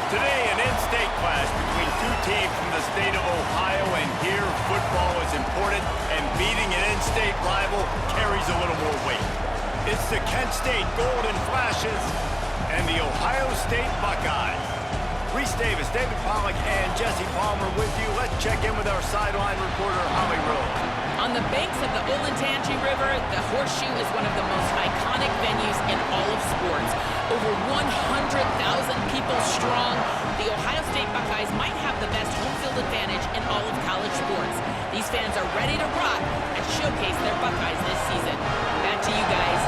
Today, an in-state clash between two teams from the state of Ohio, and here football is important, and beating an in-state rival carries a little more weight. It's the Kent State Golden Flashes and the Ohio State Buckeyes. Reese Davis, David Pollack, and Jesse Palmer with you. Let's check in with our sideline reporter, Holly Rose. On the banks of the Olentangy River, the Horseshoe is one of the most iconic venues in all of sports. Over 100,000 people strong, the Ohio State Buckeyes might have the best home field advantage in all of college sports. These fans are ready to rock and showcase their Buckeyes this season. Back to you guys.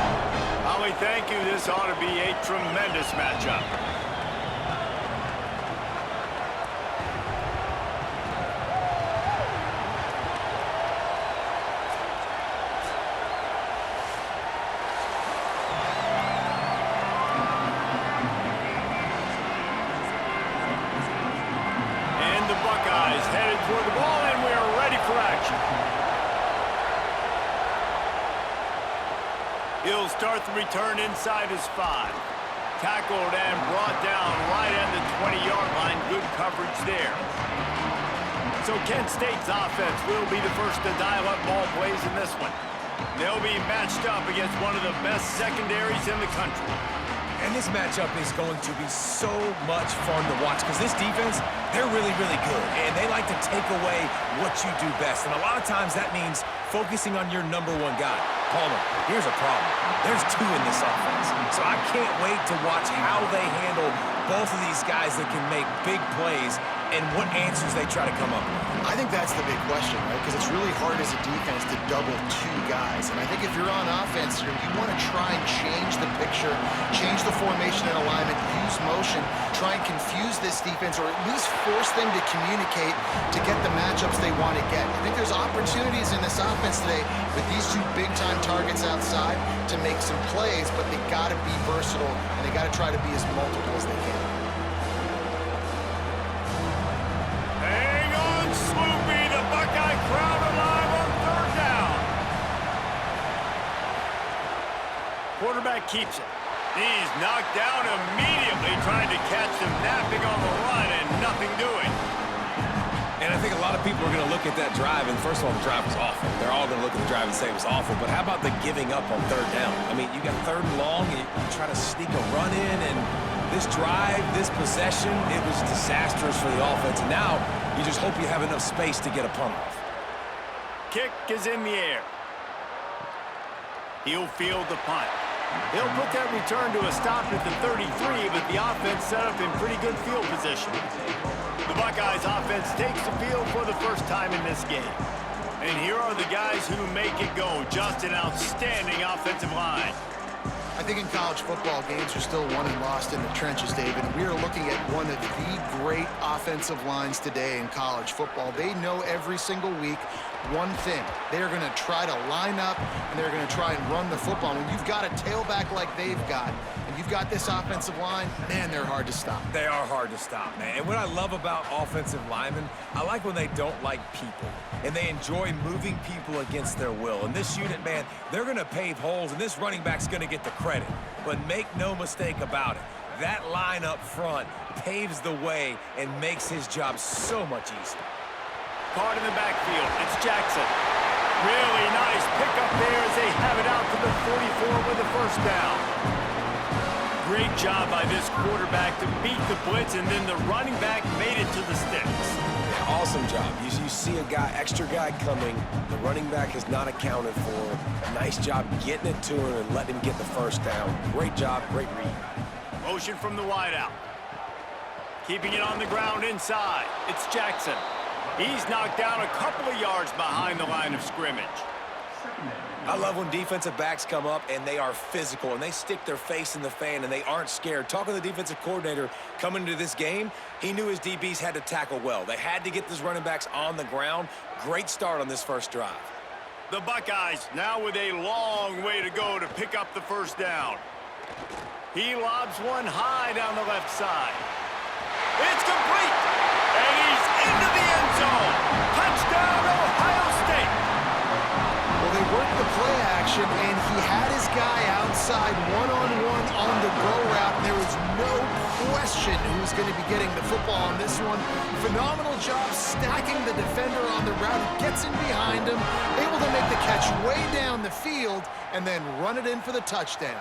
Holly, thank you. This ought to be a tremendous matchup. Headed toward the ball, and we are ready for action. He'll start the return inside his 5. Tackled and brought down right at the 20-yard line. Good coverage there. So Kent State's offense will be the first to dial up ball plays in this one. They'll be matched up against one of the best secondaries in the country. And this matchup is going to be so much fun to watch because this defense, they're really, really good. And they like to take away what you do best. And a lot of times that means focusing on your #1 guy. Palmer, here's a problem. There's 2 in this offense. So I can't wait to watch how they handle both of these guys that can make big plays and what answers they try to come up with. I think that's the big question, right? Because it's really hard as a defense to double 2 guys. And I think if you're on offense here, you want to try and change the picture, change the formation and alignment, use motion, try and confuse this defense, or at least force them to communicate to get the matchups they want to get. I think there's opportunities in this offense today with these 2 big-time targets outside to make some plays, but they got to be versatile, and they got to try to be as multiple as they can. Hang on, Sloopy, the Buckeye crowd alive on 3rd down. Quarterback keeps it. He's knocked down immediately, trying to catch him napping on the run, and nothing doing. And I think a lot of people are going to look at that drive, and first of all, the drive was awful. They're all going to look at the drive and say it was awful, but how about the giving up on 3rd down? I mean, you got 3rd and long, and you try to sneak a run in, and this drive, this possession, it was disastrous for the offense. And now you just hope you have enough space to get a punt off. Kick is in the air. He'll field the punt. He'll put that return to a stop at the 33, but the offense set up in pretty good field position. The Buckeyes offense takes the field for the first time in this game. And here are the guys who make it go. Just an outstanding offensive line. I think in college football, games are still won and lost in the trenches, David. We are looking at one of the great offensive lines today in college football. They know every single week one thing. They're going to try to line up, and they're going to try and run the football. When you've got a tailback like they've got, and you've got this offensive line, man, they're hard to stop. They are hard to stop, man. And what I love about offensive linemen, I like when they don't like people, and they enjoy moving people against their will. And this unit, man, they're going to pave holes, and this running back's going to get the credit. But make no mistake about it, that line up front paves the way and makes his job so much easier. Caught in the backfield, it's Jackson. Really nice pickup there as they have it out to the 44 with a 1st down. Great job by this quarterback to beat the blitz, and then the running back made it to the sticks. Awesome job. You see a extra guy coming. The running back is not accounted for. Nice job getting it to him and letting him get the 1st down. Great job, great read. Motion from the wideout. Keeping it on the ground inside. It's Jackson. He's knocked down a couple of yards behind the line of scrimmage. I love when defensive backs come up and they are physical and they stick their face in the fan and they aren't scared. Talking to the defensive coordinator coming into this game, he knew his DBs had to tackle well. They had to get these running backs on the ground. Great start on this 1st drive. The Buckeyes now with a long way to go to pick up the 1st down. He lobs one high down the left side. It's complete, and he's into the end zone. Touchdown, Ohio State. Well, they worked the play action, and he had his guy outside one-on-one on the go route. There was no question who's going to be getting the football on this one. Phenomenal job stacking the defender on the route. Gets in behind him, able to make the catch way down the field, and then run it in for the touchdown.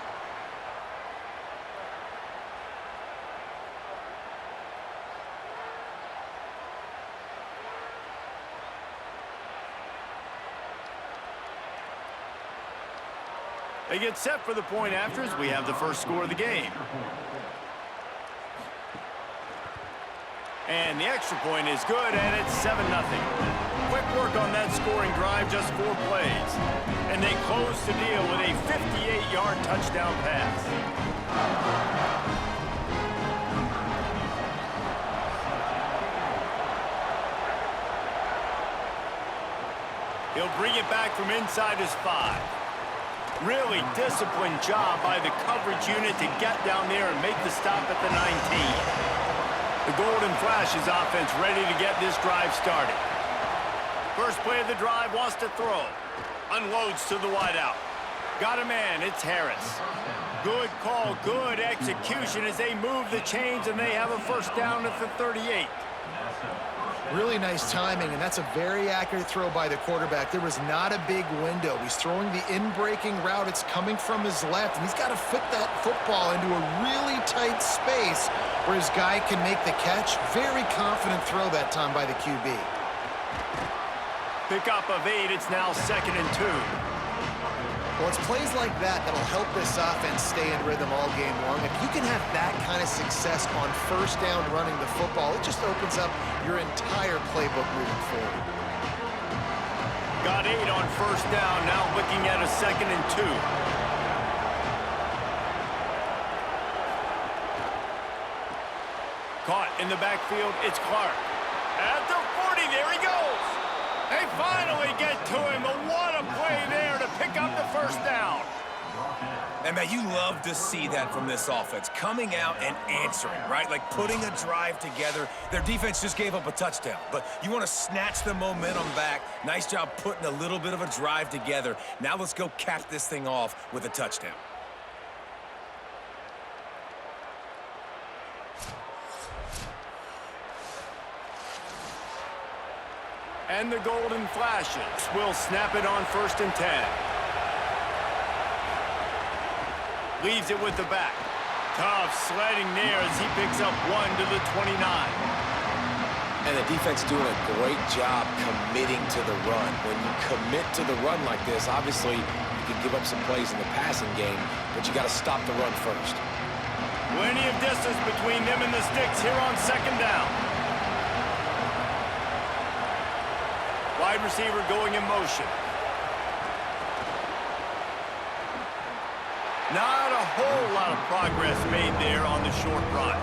They get set for the point after as we have the first score of the game. And the extra point is good, and it's 7-0. Quick work on that scoring drive, just 4 plays. And they close the deal with a 58-yard touchdown pass. He'll bring it back from inside his 5. Really disciplined job by the coverage unit to get down there and make the stop at the 19. The Golden Flashes offense ready to get this drive started. First play of the drive, wants to throw. Unloads to the wideout. Got a man, it's Harris. Good call, good execution as they move the chains and they have a first down at the 38. Really nice timing, and that's a very accurate throw by the quarterback. There was not a big window. He's throwing the in-breaking route. It's coming from his left, and he's got to fit that football into a really tight space where his guy can make the catch. Very confident throw that time by the QB. Pickup of 8, it's now 2nd and 2. Well, it's plays like that that'll help this offense stay in rhythm all game long. If you can have that kind of success on first down running the football, it just opens up your entire playbook moving forward. Got 8 on first down, now looking at a 2nd and 2. Caught in the backfield, it's Clark. At the 40, there he goes. They finally get to him, but what a play there to pick up the first down. And, man, you love to see that from this offense, coming out and answering, right? Like putting a drive together. Their defense just gave up a touchdown, but you want to snatch the momentum back. Nice job putting a little bit of a drive together. Now let's go cap this thing off with a touchdown. And the Golden Flashes will snap it on 1st and 10. Leaves it with the back. Tough sledding there as he picks up 1 to the 29. And the defense doing a great job committing to the run. When you commit to the run like this, obviously you can give up some plays in the passing game, but you got to stop the run first. Plenty of distance between them and the sticks here on 2nd down. Wide receiver going in motion. Not a whole lot of progress made there on the short run.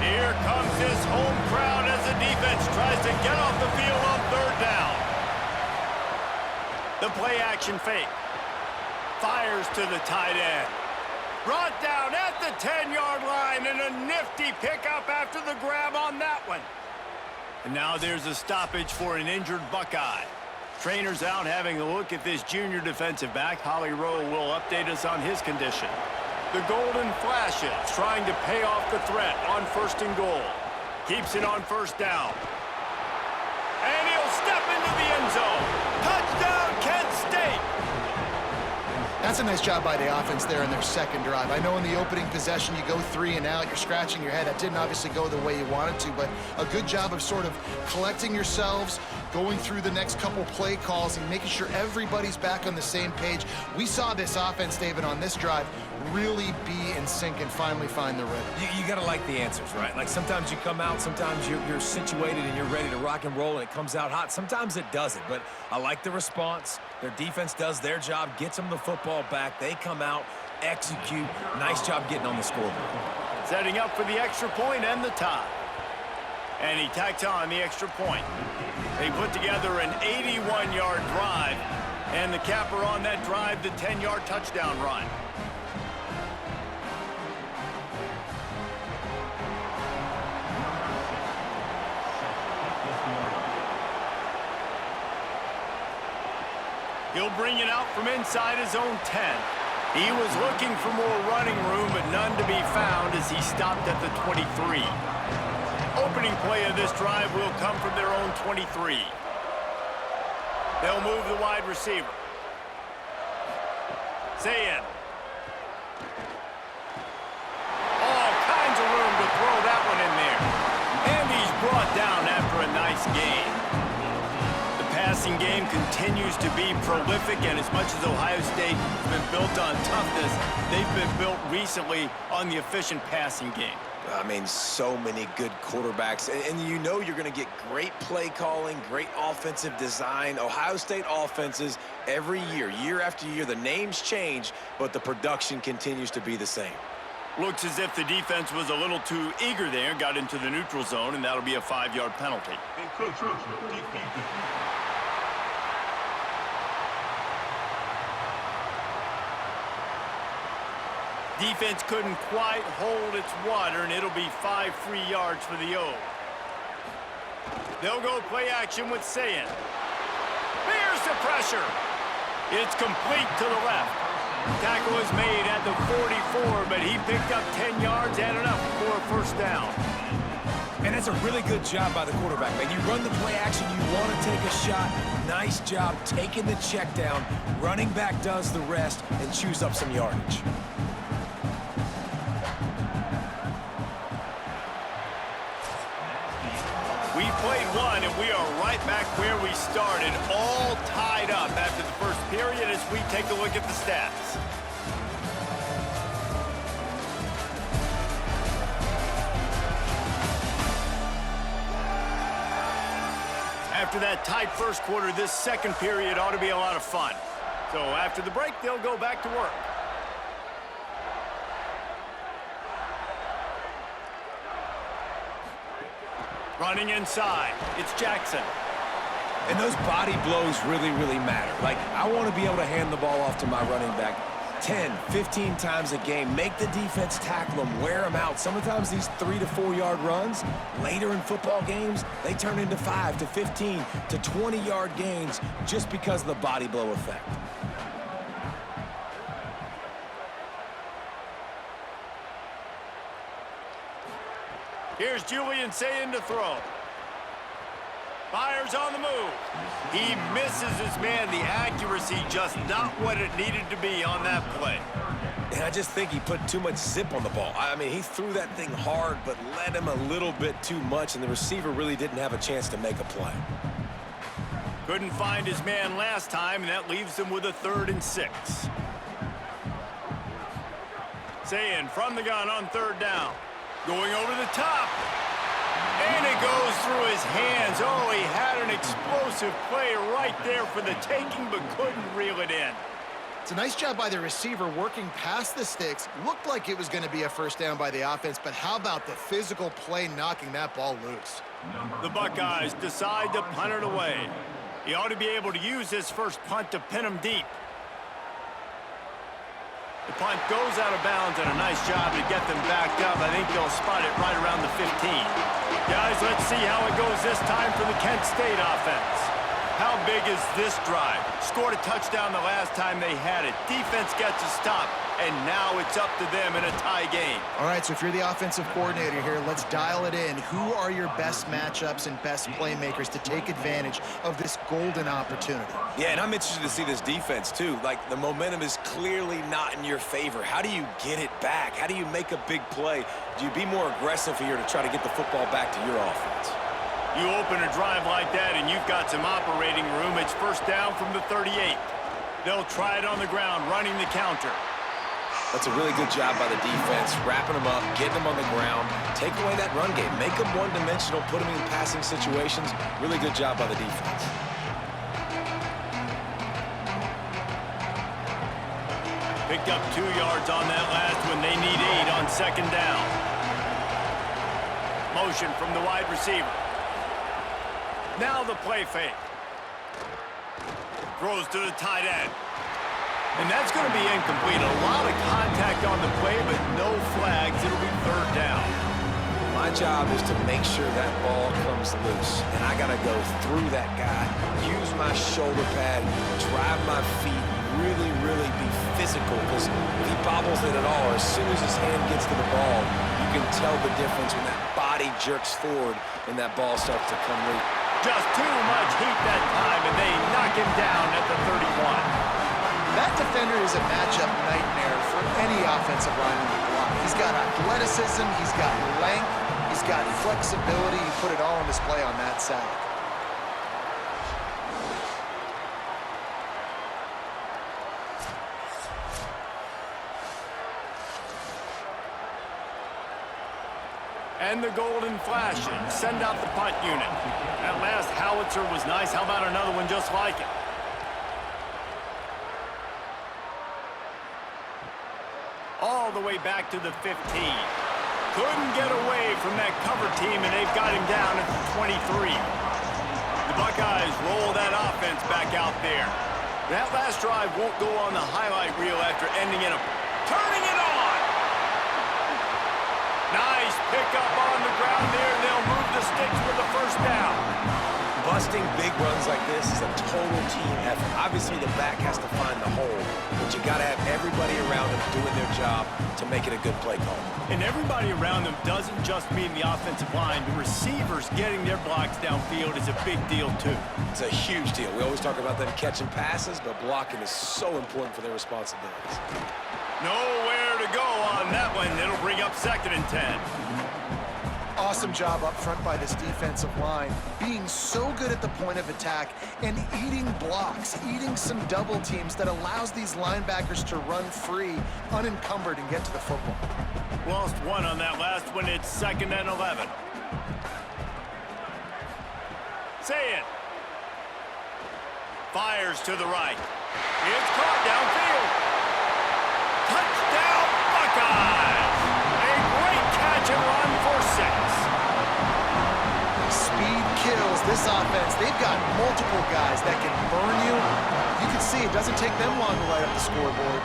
Here comes his home crowd as the defense tries to get off the field on 3rd down. The play action fake. Fires to the tight end. Brought down at the 10-yard line, and a nifty pickup after the grab on that one. And now there's a stoppage for an injured Buckeye. Trainer's out having a look at this junior defensive back. Holly Rowe will update us on his condition. The Golden Flashes trying to pay off the threat on 1st and goal. Keeps it on 1st down. And he'll step into the end zone. Touchdown, Kent State! That's a nice job by the offense there in their 2nd drive. I know in the opening possession you go 3 and out, you're scratching your head. That didn't obviously go the way you wanted to, but a good job of sort of collecting yourselves, going through the next couple play calls and making sure everybody's back on the same page. We saw this offense, David, on this drive really be in sync and finally find the rhythm. You got to like the answers, right? Like sometimes you come out, sometimes you're situated and you're ready to rock and roll and it comes out hot. Sometimes it doesn't, but I like the response. Their defense does their job, gets them the football back. They come out, execute. Nice job getting on the scoreboard. Setting up for the extra point and the tie. And he tacks on the extra point. They put together an 81-yard drive, and the capper on that drive, the 10-yard touchdown run. He'll bring it out from inside his own 10. He was looking for more running room, but none to be found as he stopped at the 23. Opening play of this drive will come from their own 23. They'll move the wide receiver. Zayn. All kinds of room to throw that one in there. And he's brought down after a nice gain. The passing game continues to be prolific, and as much as Ohio State has been built on toughness, they've been built recently on the efficient passing game. I mean, so many good quarterbacks. And you know you're going to get great play calling, great offensive design. Ohio State offenses every year, year after year, the names change, but the production continues to be the same. Looks as if the defense was a little too eager there, got into the neutral zone, and that'll be a 5-yard penalty. Defense couldn't quite hold its water, and it'll be 5 free yards for the O. They'll go play action with Zayn. Here's the pressure. It's complete to the left. Tackle is made at the 44, but he picked up 10 yards and enough for a first down. And that's a really good job by the quarterback, man. You run the play action, you want to take a shot. Nice job taking the check down. Running back does the rest and chews up some yardage. We played one, and we are right back where we started, all tied up after the first period as we take a look at the stats. After that tight first quarter, this second period ought to be a lot of fun. So after the break, they'll go back to work. Running inside, it's Jackson. And those body blows really, really matter. Like, I want to be able to hand the ball off to my running back 10, 15 times a game. Make the defense tackle them, wear them out. Sometimes these 3 to 4 yard runs, later in football games, they turn into 5 to 15 to 20 yard gains just because of the body blow effect. Here's Julian Zayn to throw. Fires on the move. He misses his man. The accuracy just not what it needed to be on that play. And I just think he put too much zip on the ball. I mean, he threw that thing hard, but led him a little bit too much, and the receiver really didn't have a chance to make a play. Couldn't find his man last time, and that leaves him with a 3rd and 6. Zayn from the gun on 3rd down. Going over the top. And it goes through his hands. Oh, he had an explosive play right there for the taking, but couldn't reel it in. It's a nice job by the receiver working past the sticks. Looked like it was going to be a first down by the offense, but how about the physical play knocking that ball loose? The Buckeyes decide to punt it away. He ought to be able to use this first punt to pin him deep. The punt goes out of bounds, and a nice job to get them backed up. I think they'll spot it right around the 15. Guys, let's see how it goes this time for the Kent State offense. How big is this drive? Scored a touchdown the last time they had it. Defense gets a stop, and now it's up to them in a tie game. All right, so if you're the offensive coordinator here, let's dial it in. Who are your best matchups and best playmakers to take advantage of this golden opportunity? Yeah, and I'm interested to see this defense, too. Like, the momentum is clearly not in your favor. How do you get it back? How do you make a big play? Do you be more aggressive here to try to get the football back to your offense? You open a drive like that, and you've got some operating room. It's first down from the 38. They'll try it on the ground, running the counter. That's a really good job by the defense, wrapping them up, getting them on the ground, take away that run game, make them one-dimensional, put them in passing situations. Really good job by the defense. Picked up 2 yards on that last one. They need 8 on 2nd down. Motion from the wide receiver. Now the play fake. Throws to the tight end. And that's going to be incomplete. A lot of contact on the play, but no flags. It'll be 3rd down. My My job is to make sure that ball comes loose, and I got to go through that guy, use my shoulder pad, drive my feet, really, really be physical, because if he bobbles it at all, as soon as his hand gets to the ball, you can tell the difference when that body jerks forward and that ball starts to come loose. Just too much heat that time, and they knock him down at the 31. That defender is a matchup nightmare for any offensive lineman to block. He's got athleticism, he's got length, he's got flexibility. You put it all on display on that sack. And the golden flashing. Send out the punt unit. That last howitzer was nice. How about another one just like it? All the way back to the 15. Couldn't get away from that cover team, and they've got him down at the 23. The Buckeyes roll that offense back out there. That last drive won't go on the highlight reel after ending in a... Turning it on! Nice pickup on the ground there, and they'll move the sticks for the first down. Busting big runs like this is a total team effort. Obviously, the back has to find the hole, but you got to have everybody around them doing their job to make it a good play call. And everybody around them doesn't just mean the offensive line. The receivers getting their blocks downfield is a big deal, too. It's a huge deal. We always talk about them catching passes, but blocking is so important for their responsibilities. Nowhere to go on that one. It'll bring up 2nd and 10. Awesome job up front by this defensive line, being so good at the point of attack and eating blocks, eating some double teams that allows these linebackers to run free, unencumbered, and get to the football. Lost one on that last one. It's 2nd and 11. Say it. Fires to the right. It's caught downfield. Touchdown, Buckeyes! A great catch and run for 6. Speed kills this offense. They've got multiple guys that can burn you. You can see it doesn't take them long to light up the scoreboard.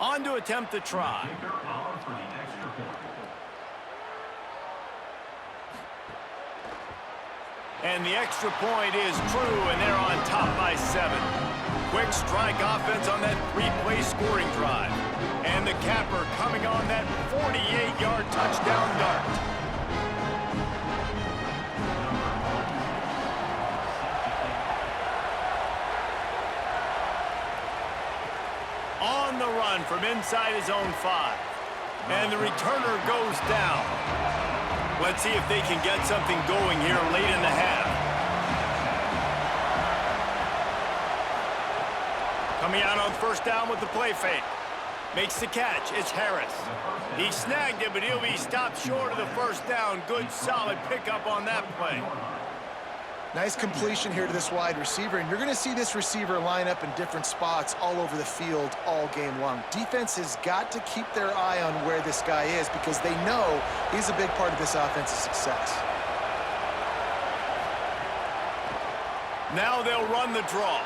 On to attempt the try. And the extra point is true, and they're on top by 7. Quick strike offense on that 3-play scoring drive. And the capper coming on that 48-yard touchdown dart. On the run from inside his own 5. And the returner goes down. Let's see if they can get something going here late in the half. Coming out on 1st down with the play fake. Makes the catch. It's Harris. He snagged it, but he'll be stopped short of the 1st down. Good, solid pickup on that play. Nice completion here to this wide receiver, and you're going to see this receiver line up in different spots all over the field all game long. Defense has got to keep their eye on where this guy is because they know he's a big part of this offense's success. Now they'll run the draw.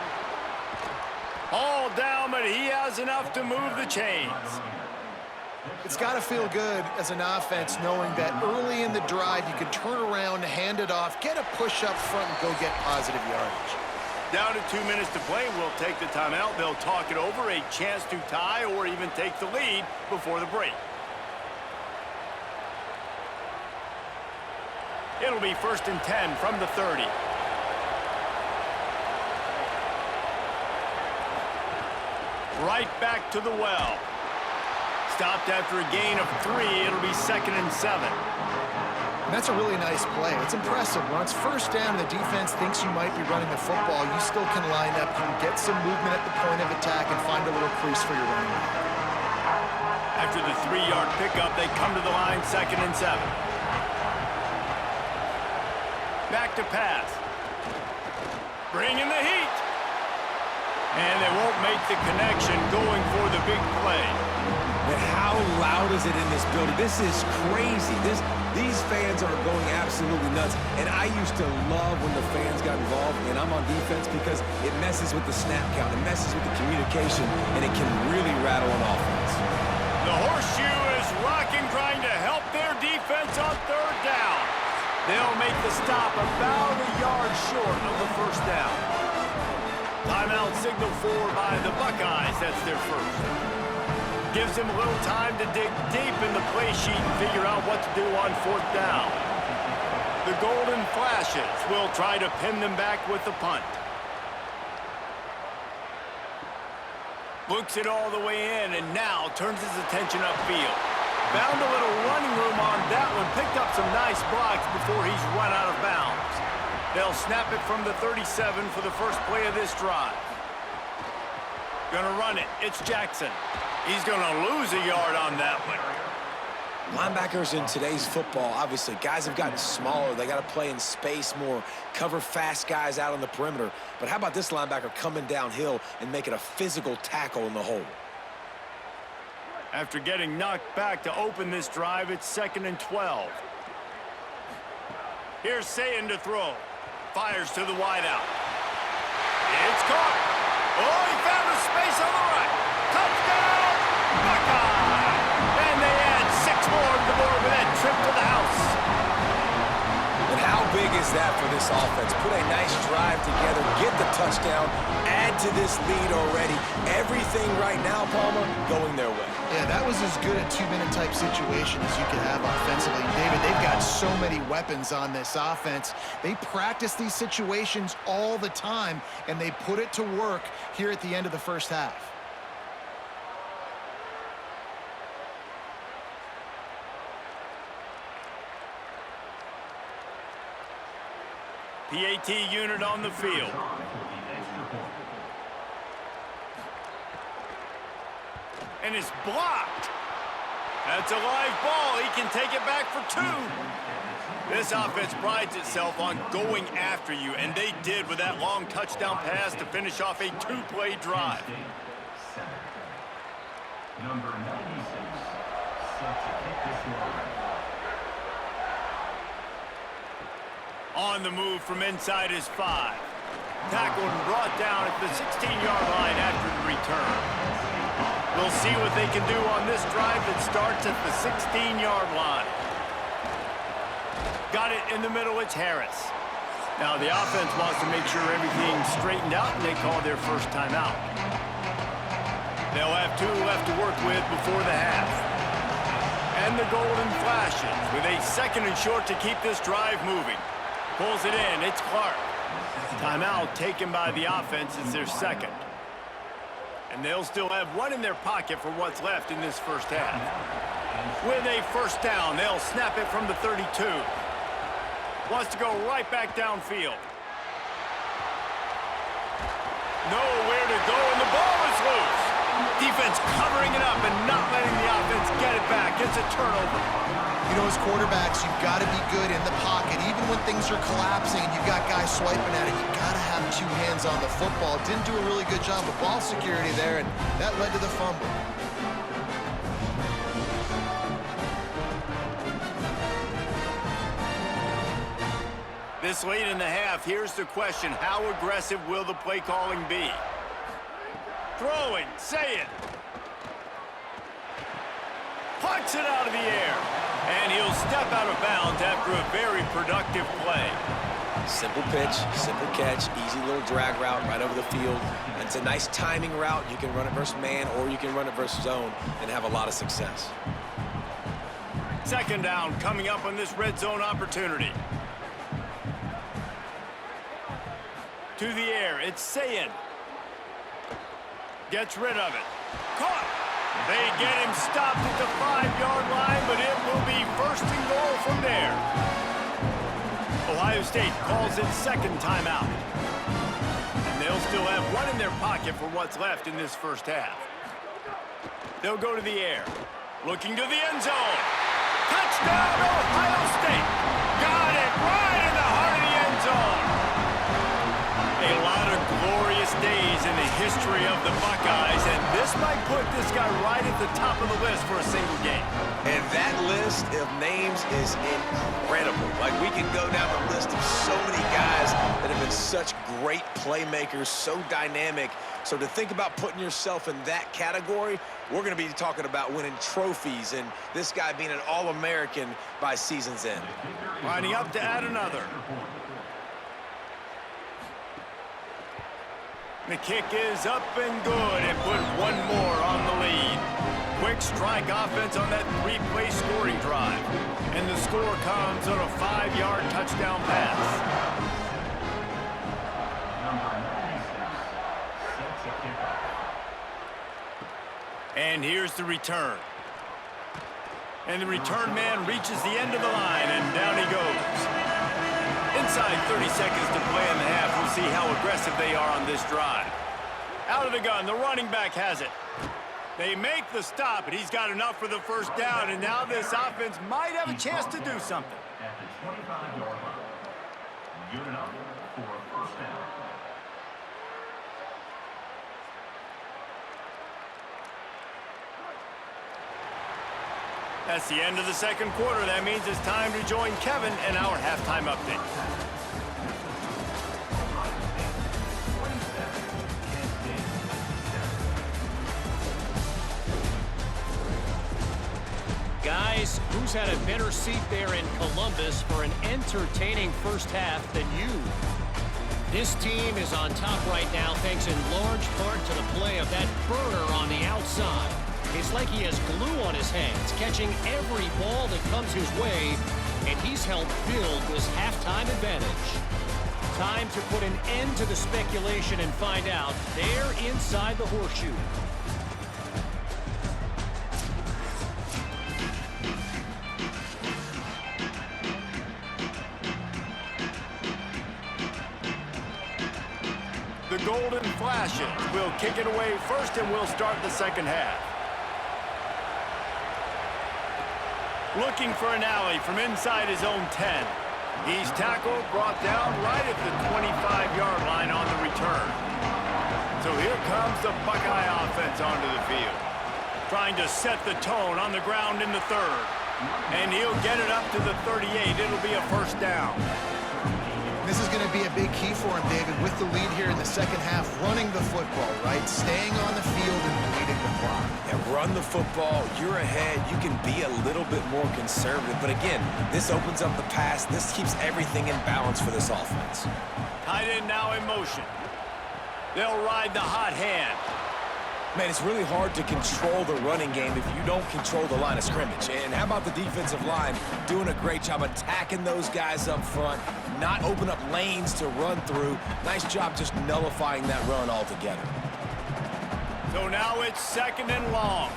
All down, but he has enough to move the chains. It's got to feel good as an offense knowing that early in the drive you can turn around, hand it off, get a push up front, and go get positive yardage. Down to 2 minutes to play. We'll take the timeout. They'll talk it over, a chance to tie or even take the lead before the break. It'll be 1st and 10 from the 30. Right back to the well. Stopped after a gain of 3. It'll be 2nd and 7. And that's a really nice play. It's impressive. When it's 1st down and the defense thinks you might be running the football, you still can line up, you can get some movement at the point of attack and find a little crease for your running back. After the 3-yard pickup, they come to the line 2nd and 7. Back to pass. Bringing the heat. And they won't make the connection going for the big play. And how loud is it in this building? This is crazy. These fans are going absolutely nuts. And I used to love when the fans got involved, and I'm on defense because it messes with the snap count, it messes with the communication, and it can really rattle an offense. The horseshoe is rocking, trying to help their defense on third down. They'll make the stop about a yard short of the first down. Timeout signal for by the Buckeyes. That's their first. Gives them a little time to dig deep in the play sheet and figure out what to do on fourth down. The Golden Flashes will try to pin them back with the punt. Looks it all the way in and now turns his attention upfield. Found a little running room on that one. Picked up some nice blocks before he's run out of bounds. They'll snap it from the 37 for the first play of this drive. Gonna run it. It's Jackson. He's gonna lose a yard on that one. Linebackers in today's football, obviously, guys have gotten smaller. They got to play in space more, cover fast guys out on the perimeter. But how about this linebacker coming downhill and making a physical tackle in the hole? After getting knocked back to open this drive, it's 2nd and 12. Here's Sayin to throw. Fires to the wideout. It's caught. Oh, he found a space on the right. Touchdown, Buckeye! And they add 6 more to the board with that trip to the house. But how big is that for this offense? Put a nice drive together, get the touchdown, add to this lead already. Everything right now, Palmer, going their way. Yeah, that was as good a 2-minute type situation as you could have offensively. David, they've got so many weapons on this offense. They practice these situations all the time, and they put it to work here at the end of the first half. PAT unit on the field. And it's blocked. That's a live ball. He can take it back for 2. This offense prides itself on going after you, and they did with that long touchdown pass to finish off a 2-play drive. Number 96, set to kick this one. On the move from inside his 5. Tackled and brought down at the 16-yard line after the return. We'll see what they can do on this drive that starts at the 16-yard line. Got it in the middle, it's Harris. Now the offense wants to make sure everything's straightened out, and they call their first timeout. They'll have 2 left to work with before the half. And the Golden Flashes with a 2nd and short to keep this drive moving. Pulls it in, it's Clark. Timeout taken by the offense as their 2nd. And they'll still have 1 in their pocket for what's left in this first half. With a first down, they'll snap it from the 32. Wants to go right back downfield. Nowhere to go, and the ball is loose. Defense covering it up and not letting the offense get it back. It's a turnover. You know, as quarterbacks, you've got to be good in the pocket. Even when things are collapsing and you've got guys swiping at it, you've got to have 2 hands on the football. Didn't do a really good job of ball security there, and that led to the fumble. This late in the half, here's the question. How aggressive will the play calling be? Throwing, say it. Pucks it out of the air. And he'll step out of bounds after a very productive play. Simple pitch, simple catch, easy little drag route right over the field. It's a nice timing route. You can run it versus man, or you can run it versus zone and have a lot of success. 2nd down coming up on this red zone opportunity. To the air, it's Sayin. Gets rid of it. Caught. They get him stopped at the 5-yard line, but it will be 1st and goal from there. Ohio State calls its 2nd timeout. And they'll still have 1 in their pocket for what's left in this first half. They'll go to the air. Looking to the end zone. Touchdown, Ohio State. Got it right in the heart of the end history of the Buckeyes, and this might put this guy right at the top of the list for a single game. And that list of names is incredible. Like, we can go down the list of so many guys that have been such great playmakers, so dynamic. So to think about putting yourself in that category, we're going to be talking about winning trophies and this guy being an All-American by season's end. Lining up to add another. The kick is up and good, and put one more on the lead. Quick strike offense on that three-play scoring drive. And the score comes on a 5-yard touchdown pass. And here's the return. And the return man reaches the end of the line, and down he goes. Inside 30 seconds to play in the half. We'll see how aggressive they are on this drive. Out of the gun, the running back has it. They make the stop, and he's got enough for the first down, and now this offense might have a chance to do something. At the 25-yard line, good enough for a first down. That's the end of the second quarter. That means it's time to join Kevin in our halftime update. Guys, who's had a better seat there in Columbus for an entertaining first half than you? This team is on top right now thanks in large part to the play of that burner on the outside. It's like he has glue on his hands, catching every ball that comes his way, and he's helped build this halftime advantage. Time to put an end to the speculation and find out. They're inside the horseshoe. The golden flashes will kick it away first, and we'll start the second half. Looking for an alley from inside his own 10. He's tackled, brought down right at the 25-yard line on the return. So here comes the Buckeye offense onto the field. Trying to set the tone on the ground in the third. And he'll get it up to the 38. It'll be a first down. This is going to be a big key for him, David, with the lead here in the second half, running the football, right? Staying on the field and beating the clock. Yeah, run the football. You're ahead. You can be a little bit more conservative. But again, this opens up the pass. This keeps everything in balance for this offense. Tight end now in motion. They'll ride the hot hand. Man, it's really hard to control the running game if you don't control the line of scrimmage. And how about the defensive line doing a great job attacking those guys up front, not open up lanes to run through. Nice job just nullifying that run altogether. So now it's second and long.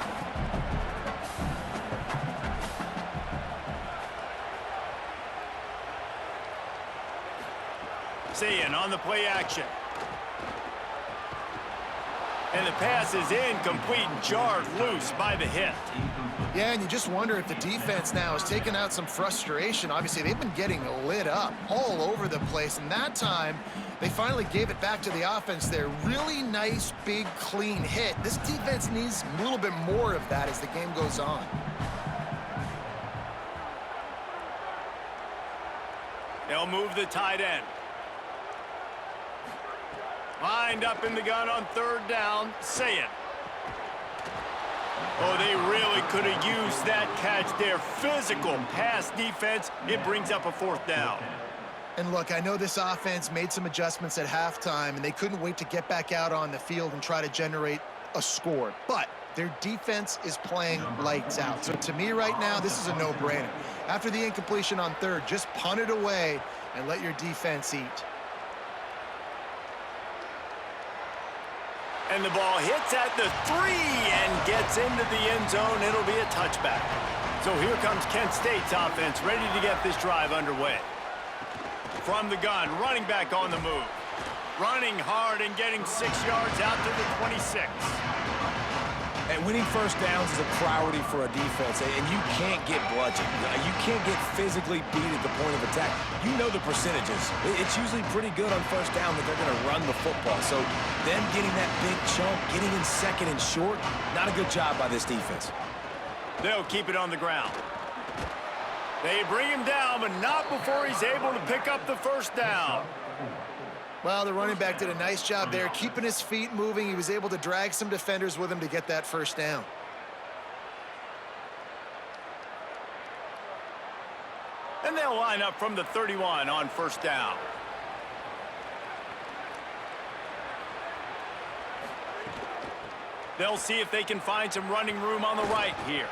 Sayin on the play action. And the pass is incomplete, jarred loose by the hit. Yeah, and you just wonder if the defense now has taken out some frustration. Obviously, they've been getting lit up all over the place, and that time, they finally gave it back to the offense there. Really nice, big, clean hit. This defense needs a little bit more of that as the game goes on. They'll move the tight end. Lined up in the gun on third down, Sayin. Oh, they really could have used that catch there. Physical pass defense. It brings up a fourth down. And look, I know this offense made some adjustments at halftime, and they couldn't wait to get back out on the field and try to generate a score. But their defense is playing lights out. So to me right now, this is a no-brainer. After the incompletion on third, just punt it away and let your defense eat. And the ball hits at the 3 and gets into the end zone. It'll be a touchback. So here comes Kent State's offense, ready to get this drive underway. From the gun, running back on the move. Running hard and getting 6 yards out to the 26. And winning first downs is a priority for a defense, and you can't get bludgeoned. You can't get physically beat at the point of attack. You know the percentages. It's usually pretty good on first down that they're going to run the football. So them getting that big chunk, getting in second and short, not a good job by this defense. They'll keep it on the ground. They bring him down, but not before he's able to pick up the first down. Well, the running back did a nice job there, keeping his feet moving. He was able to drag some defenders with him to get that first down. And they'll line up from the 31 on first down. They'll see if they can find some running room on the right here.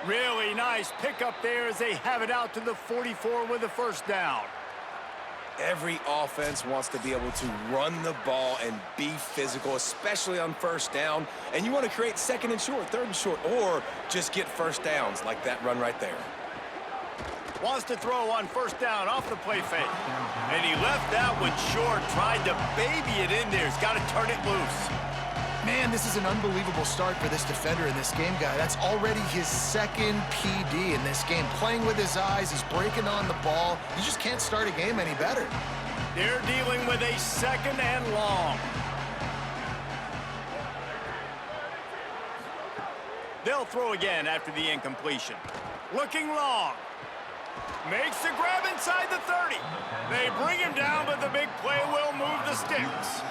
Really nice pickup there as they have it out to the 44 with the first down. Every offense wants to be able to run the ball and be physical, especially on first down. And you want to create second and short, third and short, or just get first downs like that run right there. Wants to throw on first down off the play fake. And he left that one short, tried to baby it in there. He's got to turn it loose. Man, this is an unbelievable start for this defender in this game, guy. That's already his second PD in this game. Playing with his eyes, he's breaking on the ball. You just can't start a game any better. They're dealing with a second and long. They'll throw again after the incompletion. Looking long. Makes the grab inside the 30. They bring him down, but the big play will move the sticks.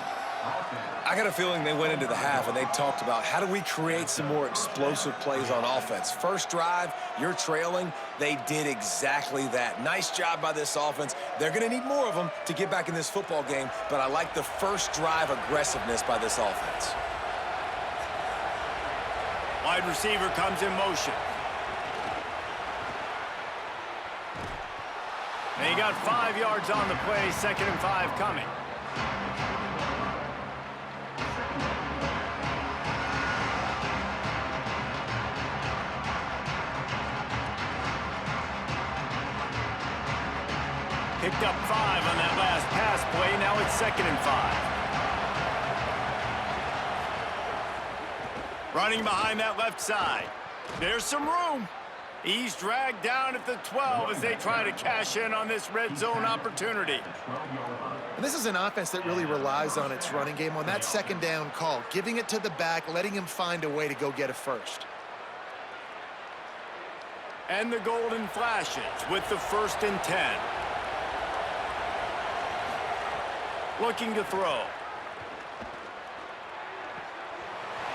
I got a feeling they went into the half and they talked about how do we create some more explosive plays on offense. First drive, you're trailing. They did exactly that. Nice job by this offense. They're going to need more of them to get back in this football game, but I like the first drive aggressiveness by this offense. Wide receiver comes in motion. And he got 5 yards on the play, 2nd and 5 coming. Picked up 5 on that last pass play. Now it's 2nd and 5. Running behind that left side. There's some room. He's dragged down at the 12 as they try to cash in on this red zone opportunity. And this is an offense that really relies on its running game, on that second down call, giving it to the back, letting him find a way to go get a first. And the golden flashes with the 1st and 10. Looking to throw.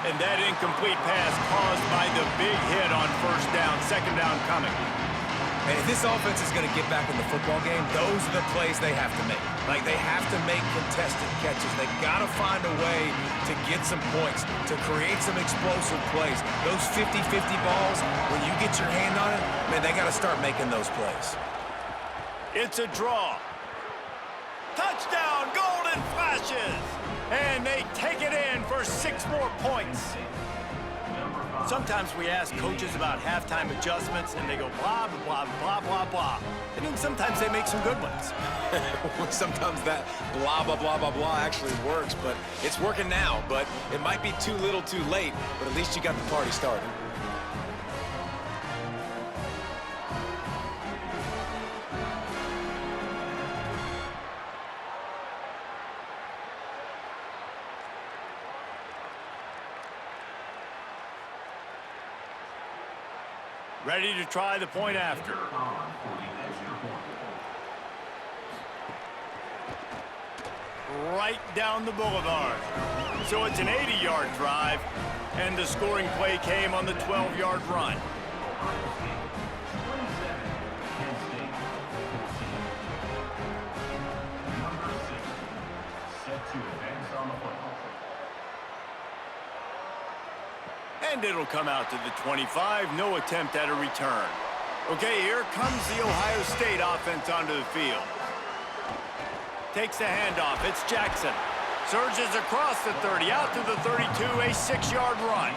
And that incomplete pass caused by the big hit on first down, 2nd down coming. And if this offense is going to get back in the football game, those are the plays they have to make. Like, they have to make contested catches. They got to find a way to get some points, to create some explosive plays. Those 50-50 balls, when you get your hand on it, man, they got to start making those plays. It's a draw. Touchdown, golden flashes. And they take it in for 6 more points. Sometimes we ask coaches about halftime adjustments, and they go blah, blah, blah, blah, blah. And then sometimes they make some good ones. Sometimes that blah, blah, blah, blah, blah actually works, but it's working now. But it might be too little too late, but at least you got the party started. Ready to try the point after. Right down the boulevard. So it's an 80-yard drive, and the scoring play came on the 12-yard run. And it'll come out to the 25. No attempt at a return. Okay, here comes the Ohio State offense onto the field. Takes the handoff. It's Jackson. Surges across the 30, out to the 32, a 6-yard run.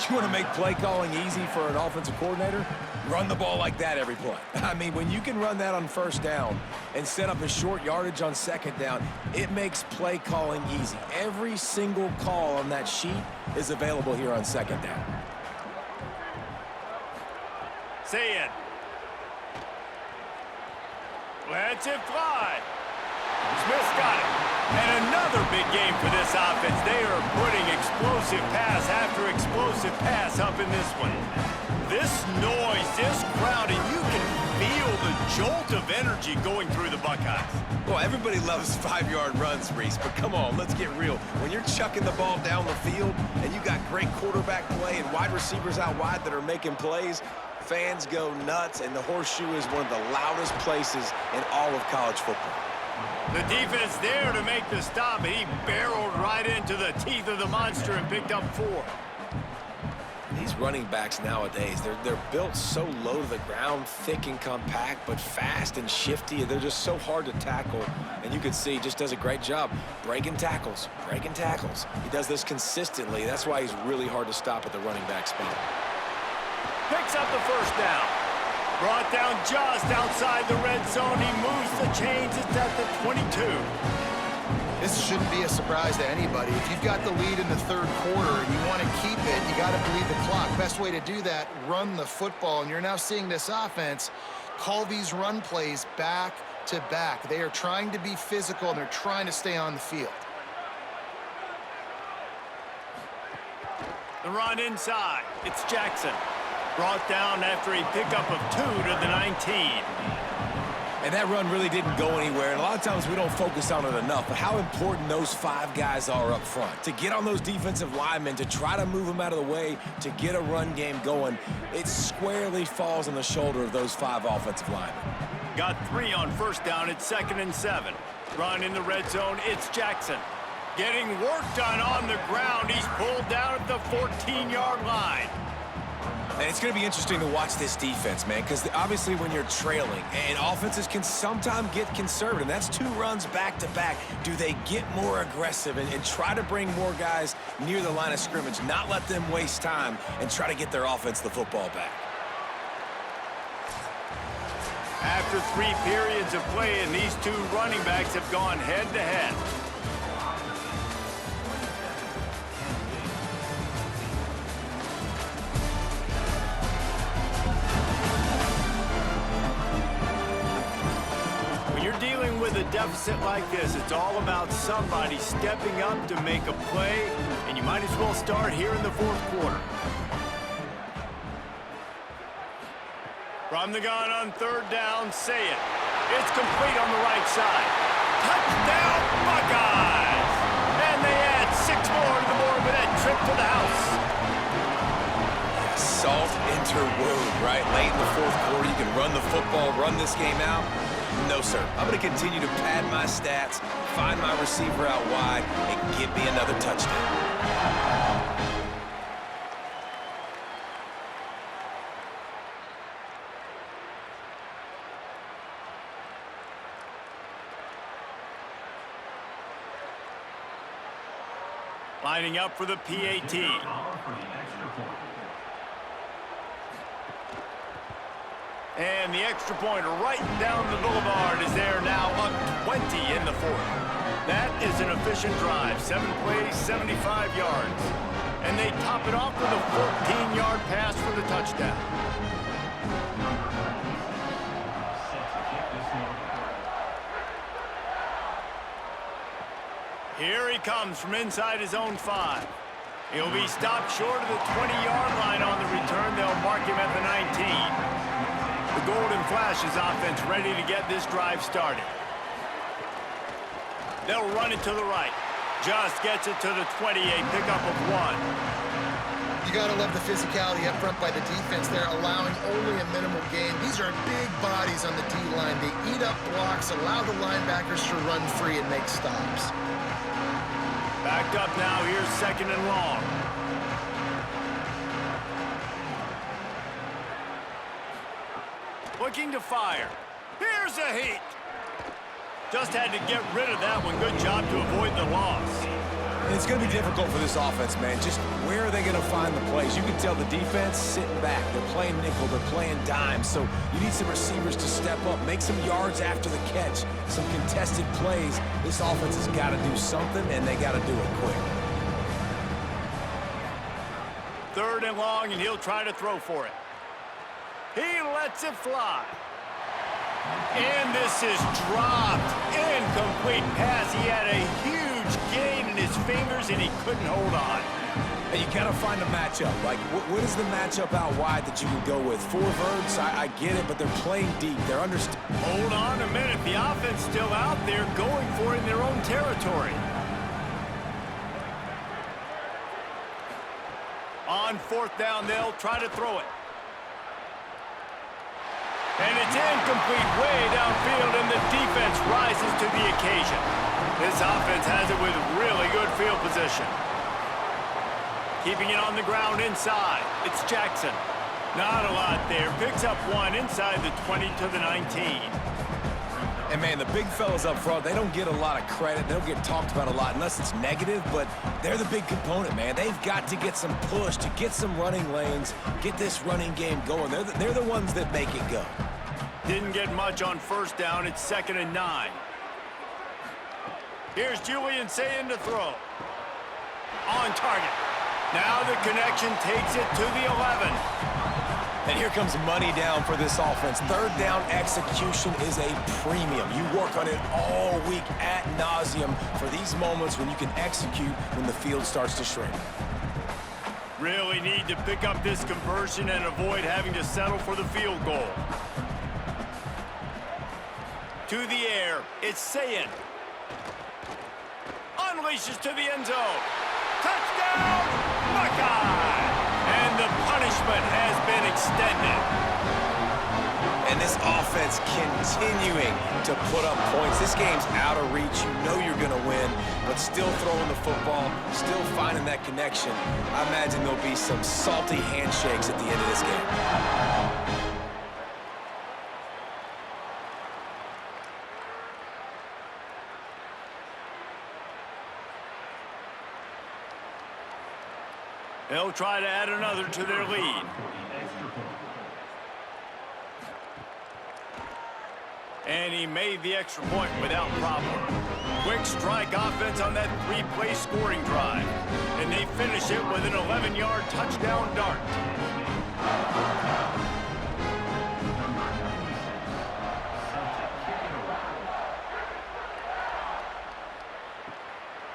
You want to make play calling easy for an offensive coordinator? Run the ball like that every play. I mean, when you can run that on first down and set up a short yardage on second down, it makes play calling easy. Every single call on that sheet is available here on second down. Say it. Let's it fly. Smith's got it. And another big game for this offense. They are putting explosive pass after explosive pass up in this one. This noise, this crowd, and you can feel the jolt of energy going through the Buckeyes. Well, everybody loves 5-yard runs, Reese, but come on, let's get real. When you're chucking the ball down the field and you got great quarterback play and wide receivers out wide that are making plays, fans go nuts, and the Horseshoe is one of the loudest places in all of college football. The defense there to make the stop. He barreled right into the teeth of the monster and picked up 4. These running backs nowadays, they're built so low to the ground, thick and compact, but fast and shifty. They're just so hard to tackle. And you can see he just does a great job breaking tackles, breaking tackles. He does this consistently. That's why he's really hard to stop at the running back spot. Picks up the first down. Brought down just outside the red zone. He moves the chains. It's at the 22. This shouldn't be a surprise to anybody. If you've got the lead in the third quarter and you want to keep it, you got to bleed the clock. Best way to do that, run the football. And you're now seeing this offense call these run plays back to back. They are trying to be physical, and they're trying to stay on the field. The run inside. It's Jackson. Brought down after a pickup of 2 to the 19. And that run really didn't go anywhere, and a lot of times we don't focus on it enough, but how important those 5 guys are up front. To get on those defensive linemen, to try to move them out of the way, to get a run game going, it squarely falls on the shoulder of those 5 offensive linemen. Got 3 on first down. It's 2nd and 7. Run in the red zone. It's Jackson. Getting work done on the ground. He's pulled down at the 14-yard line. And it's going to be interesting to watch this defense, man, because obviously when you're trailing, and offenses can sometimes get conservative. That's 2 runs back-to-back. Do they get more aggressive and try to bring more guys near the line of scrimmage, not let them waste time, and try to get their offense the football back? After 3 periods of play, and these 2 running backs have gone head-to-head. With a deficit like this, it's all about somebody stepping up to make a play, and you might as well start here in the 4th quarter. From the gun on 3rd down, say it. It's complete on the right side. Touchdown, Buckeyes! And they add 6 more to the board with that trip to the house. Salt interwove, right? Late in the 4th quarter, you can run the football, run this game out. No, sir. I'm going to continue to pad my stats, find my receiver out wide, and give me another touchdown. Lining up for the PAT. And the extra point right down the boulevard is there now, up 20 in the 4th. That is an efficient drive. 7 plays, 75 yards. And they top it off with a 14-yard pass for the touchdown. Here he comes from inside his own 5. He'll be stopped short of the 20-yard line on the return. They'll mark him at the 19. The Golden Flashes offense ready to get this drive started. They'll run it to the right. Just gets it to the 28, pickup of 1. You got to love the physicality up front by the defense there, allowing only a minimal gain. These are big bodies on the D-line. They eat up blocks, allow the linebackers to run free and make stops. Backed up now. Here's 2nd and long. Looking to fire. Here's a heat. Just had to get rid of that one. Good job to avoid the loss. And it's going to be difficult for this offense, man. Just where are they going to find the plays? You can tell the defense sitting back. They're playing nickel. They're playing dime. So you need some receivers to step up, make some yards after the catch, some contested plays. This offense has got to do something, and they got to do it quick. 3rd and long, and he'll try to throw for it. He lets it fly. And this is dropped. Incomplete pass. He had a huge gain in his fingers, and he couldn't hold on. And you got to find a matchup. Like, what is the matchup out wide that you can go with? 4 verts, I get it, but they're playing deep. They're understood. Hold on a minute. The offense still out there going for it in their own territory. On 4th down, they'll try to throw it. And it's incomplete way downfield, and the defense rises to the occasion. This offense has it with really good field position. Keeping it on the ground inside. It's Jackson. Not a lot there. Picks up 1 inside the 20 to the 19. And, man, the big fellas up front, they don't get a lot of credit. They don't get talked about a lot unless it's negative, but they're the big component, man. They've got to get some push, to get some running lanes, get this running game going. They're the ones that make it go. Didn't get much on 1st down. It's 2nd and 9. Here's Julian saying to throw. On target. Now the connection takes it to the 11. And here comes money down for this offense. 3rd down execution is a premium. You work on it all week ad nauseum for these moments when you can execute when the field starts to shrink. Really need to pick up this conversion and avoid having to settle for the field goal. To the air, it's Sayin. Unleashes to the end zone. Touchdown, Buckeyes! And the punishment has been extended. And this offense continuing to put up points. This game's out of reach. You know you're going to win, but still throwing the football, still finding that connection. I imagine there'll be some salty handshakes at the end of this game. They'll try to add another to their lead. And he made the extra point without problem. Quick strike offense on that 3-play scoring drive. And they finish it with an 11-yard touchdown dart.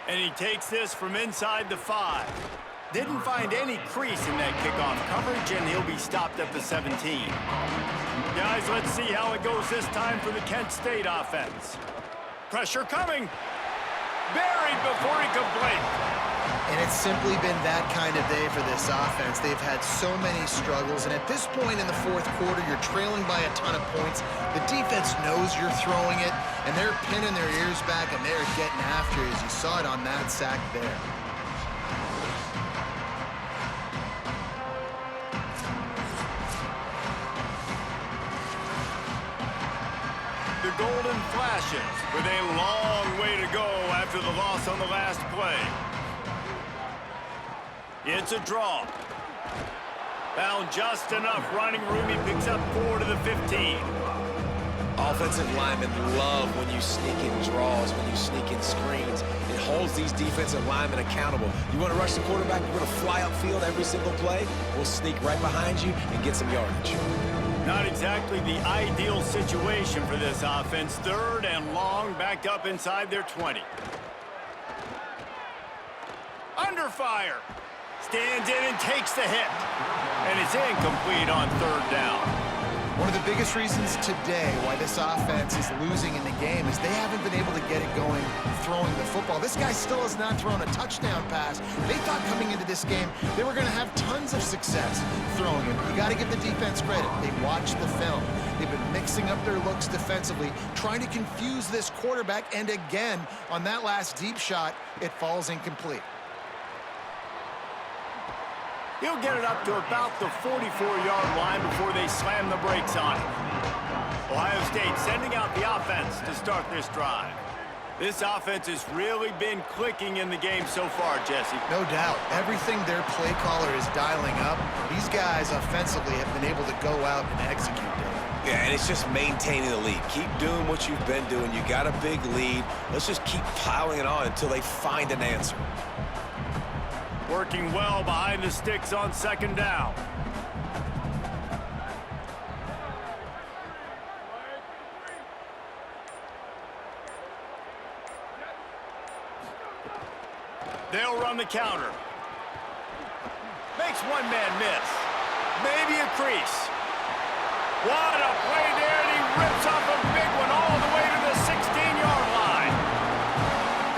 And he takes this from inside the 5. Didn't find any crease in that kickoff coverage, and he'll be stopped at the 17. Guys, let's see how it goes this time for the Kent State offense. Pressure coming. Buried before he could blink. And it's simply been that kind of day for this offense. They've had so many struggles, and at this point in the 4th quarter, you're trailing by a ton of points. The defense knows you're throwing it, and they're pinning their ears back, and they're getting after it, as you saw it on that sack there. The golden flashes with a long way to go after the loss on the last play. It's a draw. Found just enough running room. He picks up 4 to the 15. Offensive linemen love when you sneak in draws, when you sneak in screens. It holds these defensive linemen accountable. You want to rush the quarterback, you want to fly upfield every single play, we'll sneak right behind you and get some yardage. Not exactly the ideal situation for this offense. 3rd and long, back up inside their 20. Under fire. Stands in and takes the hit. And it's incomplete on 3rd down. One of the biggest reasons today why this offense is losing in the game is they haven't been able to get it going throwing the football. This guy still has not thrown a touchdown pass. They thought coming into this game they were going to have tons of success throwing it. You got to give the defense credit. They watched the film. They've been mixing up their looks defensively, trying to confuse this quarterback, and again, on that last deep shot, it falls incomplete. He'll get it up to about the 44-yard line before they slam the brakes on him. Ohio State sending out the offense to start this drive. This offense has really been clicking in the game so far, Jesse. No doubt. Everything their play caller is dialing up, these guys offensively have been able to go out and execute them. Yeah, and it's just maintaining the lead. Keep doing what you've been doing. You got a big lead. Let's just keep piling it on until they find an answer. Working well behind the sticks on second down. They'll run the counter. Makes one man miss. Maybe a crease. What a play there, and he rips off a big one all the way to the 16-yard line.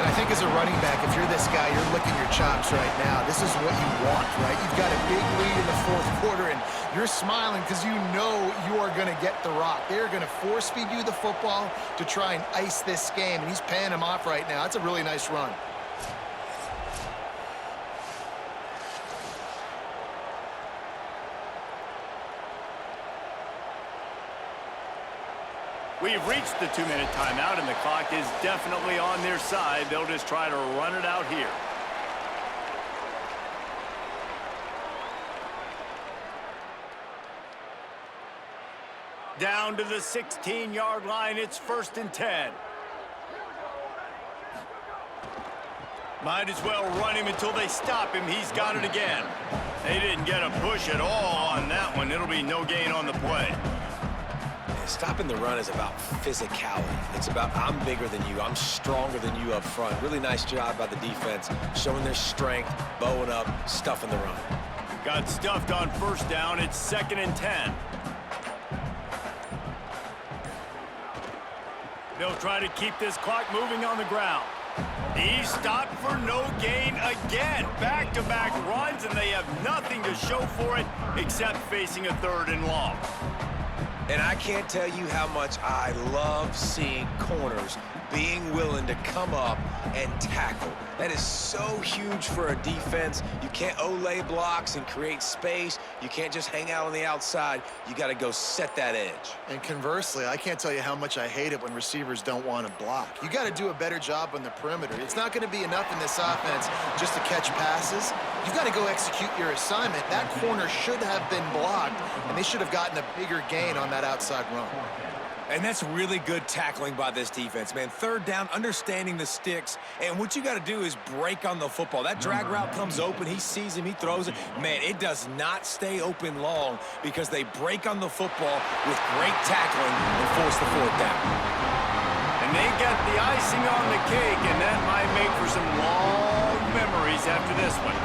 And I think as a running back, if you're this guy, you're licking your chops right now. This is what you want, right? You've got a big lead in the fourth quarter, and you're smiling because you know you are going to get the rock. They're going to force-feed you the football to try and ice this game, and he's paying him off right now. That's a really nice run. We've reached the 2-minute timeout, and the clock is definitely on their side. They'll just try to run it out here. Down to the 16-yard line. It's 1st and 10. Might as well run him until they stop him. He's got it again. They didn't get a push at all on that one. It'll be no gain on the play. Stopping the run is about physicality. It's about I'm bigger than you. I'm stronger than you up front. Really nice job by the defense, showing their strength, bowing up, stuffing the run. Got stuffed on 1st down. It's 2nd and 10. They'll try to keep this clock moving on the ground. He's stopped for no gain again. Back-to-back runs, and they have nothing to show for it except facing a 3rd and long. And I can't tell you how much I love seeing corners being willing to come up and tackle. That is so huge for a defense. You can't olay blocks and create space. You can't just hang out on the outside. You got to go set that edge. And conversely, I can't tell you how much I hate it when receivers don't want to block. You got to do a better job on the perimeter. It's not going to be enough in this offense just to catch passes. You've got to go execute your assignment. That corner should have been blocked, and they should have gotten a bigger gain on that outside run. And that's really good tackling by this defense, man. 3rd down, understanding the sticks. And what you got to do is break on the football. That drag route comes open. He sees him. He throws it. Man, it does not stay open long because they break on the football with great tackling and force the 4th down. And they got the icing on the cake, and that might make for some long memories after this one.